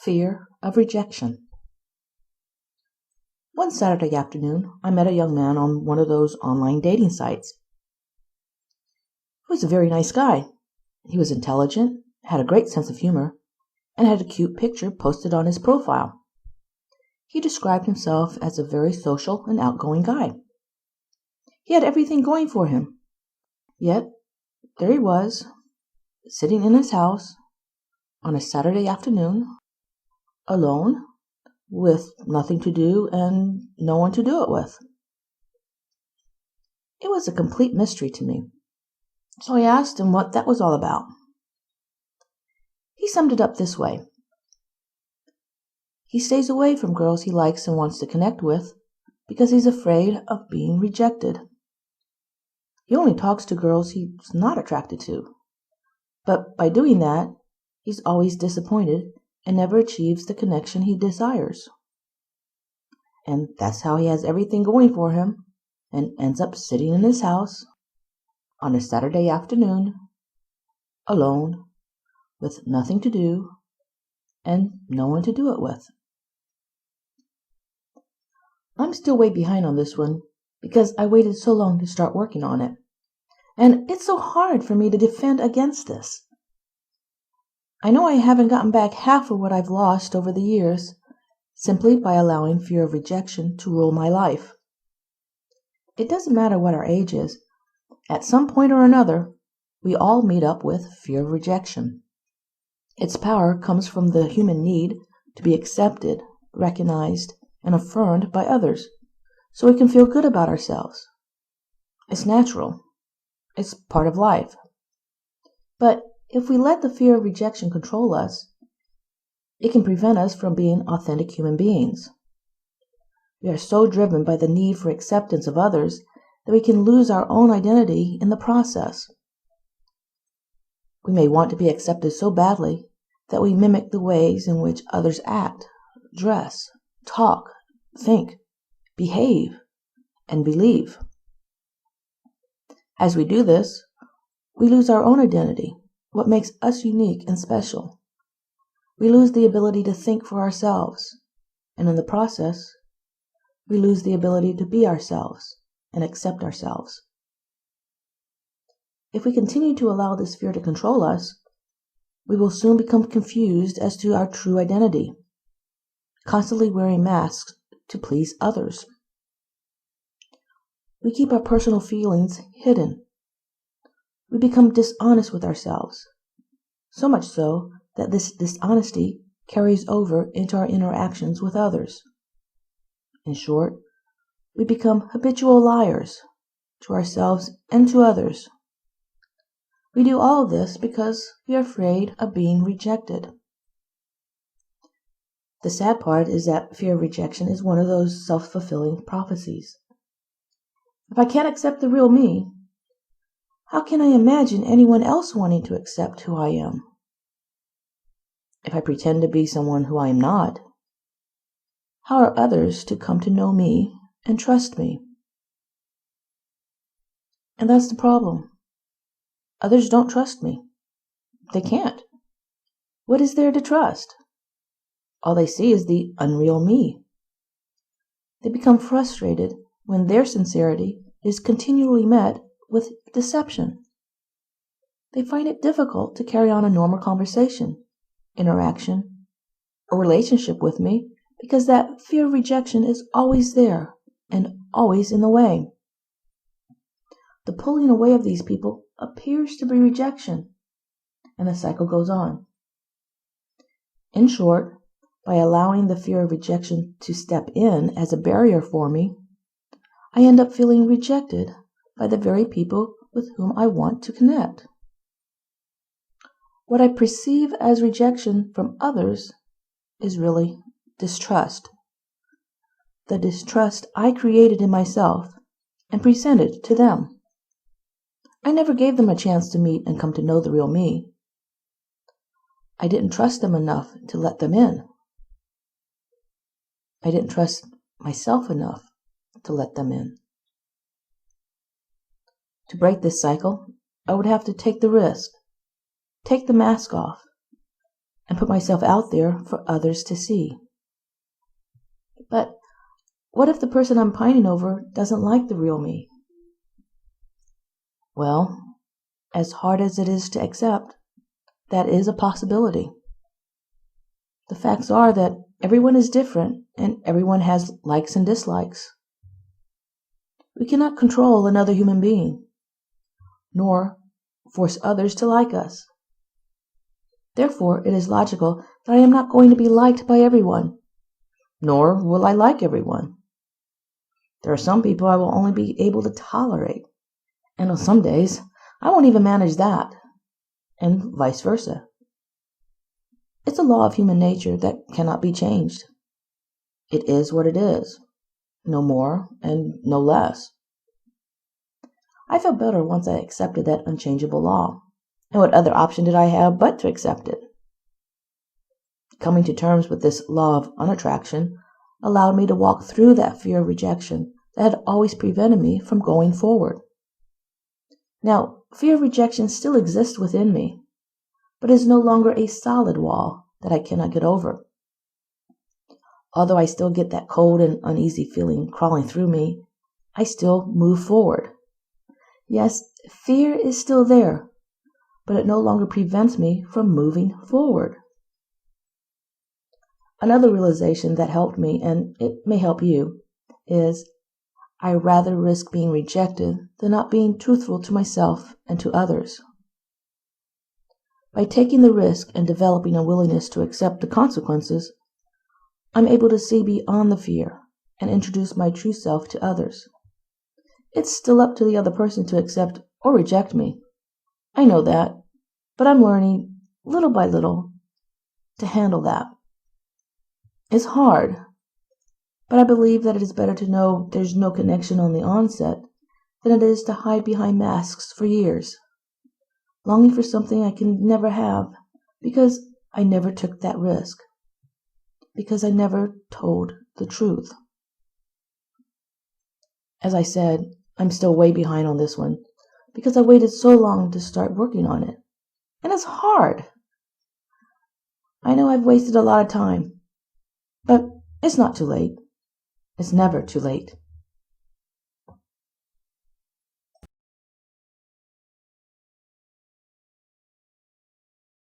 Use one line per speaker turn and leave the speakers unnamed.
Fear of rejection. One Saturday afternoon, I met a young man on one of those online dating sites. He was a very nice guy. He was intelligent, had a great sense of humor, and had a cute picture posted on his profile. He described himself as a very social and outgoing guy. He had everything going for him. Yet, there he was, sitting in his house on a Saturday afternoon, alone, with nothing to do and no one to do it with. It was a complete mystery to me, so I asked him what that was all about. He summed it up this way. He stays away from girls he likes and wants to connect with because he's afraid of being rejected. He only talks to girls he's not attracted to, but by doing that, he's always disappointed and never achieves the connection he desires. And that's how he has everything going for him and ends up sitting in his house on a Saturday afternoon, alone, with nothing to do and no one to do it with. I'm still way behind on this one because I waited so long to start working on it. And it's so hard for me to defend against this. I know I haven't gotten back half of what I've lost over the years simply by allowing fear of rejection to rule my life. It doesn't matter what our age is. At some point or another, we all meet up with fear of rejection. Its power comes from the human need to be accepted, recognized, and affirmed by others so we can feel good about ourselves. It's natural. It's part of life. But if we let the fear of rejection control us, it can prevent us from being authentic human beings. We are so driven by the need for acceptance of others that we can lose our own identity in the process. We may want to be accepted so badly that we mimic the ways in which others act, dress, talk, think, behave, and believe. As we do this, we lose our own identity, what makes us unique and special. We lose the ability to think for ourselves, and in the process, we lose the ability to be ourselves and accept ourselves. If we continue to allow this fear to control us, we will soon become confused as to our true identity, constantly wearing masks to please others. We keep our personal feelings hidden. We become dishonest with ourselves, so much so that this dishonesty carries over into our interactions with others. In short, we become habitual liars to ourselves and to others. We do all of this because we are afraid of being rejected. The sad part is that fear of rejection is one of those self-fulfilling prophecies. If I can't accept the real me, how can I imagine anyone else wanting to accept who I am? If I pretend to be someone who I am not, how are others to come to know me and trust me? And that's the problem. Others don't trust me. They can't. What is there to trust? All they see is the unreal me. They become frustrated when their sincerity is continually met with deception. They find it difficult to carry on a normal conversation, interaction, or relationship with me because that fear of rejection is always there and always in the way. The pulling away of these people appears to be rejection, and the cycle goes on. In short, by allowing the fear of rejection to step in as a barrier for me, I end up feeling rejected by the very people with whom I want to connect. What I perceive as rejection from others is really distrust. The distrust I created in myself and presented to them. I never gave them a chance to meet and come to know the real me. I didn't trust them enough to let them in. I didn't trust myself enough to let them in. To break this cycle, I would have to take the risk, take the mask off, and put myself out there for others to see. But what if the person I'm pining over doesn't like the real me? Well, as hard as it is to accept, that is a possibility. The facts are that everyone is different and everyone has likes and dislikes. We cannot control another human being, nor force others to like us. Therefore, it is logical that I am not going to be liked by everyone, nor will I like everyone. There are some people I will only be able to tolerate, and on some days I won't even manage that, and vice versa. It's a law of human nature that cannot be changed. It is what it is, no more and no less. I felt better once I accepted that unchangeable law, and what other option did I have but to accept it? Coming to terms with this law of unattraction allowed me to walk through that fear of rejection that had always prevented me from going forward. Now, fear of rejection still exists within me, but is no longer a solid wall that I cannot get over. Although I still get that cold and uneasy feeling crawling through me, I still move forward. Yes, fear is still there, but it no longer prevents me from moving forward. Another realization that helped me, and it may help you, is I rather risk being rejected than not being truthful to myself and to others. By taking the risk and developing a willingness to accept the consequences, I'm able to see beyond the fear and introduce my true self to others. It's still up to the other person to accept or reject me. I know that, but I'm learning, little by little, to handle that. It's hard, but I believe that it is better to know there's no connection on the onset than it is to hide behind masks for years, longing for something I can never have because I never took that risk, because I never told the truth. As I said, I'm still way behind on this one because I waited so long to start working on it. And it's hard. I know I've wasted a lot of time, but it's not too late. It's never too late.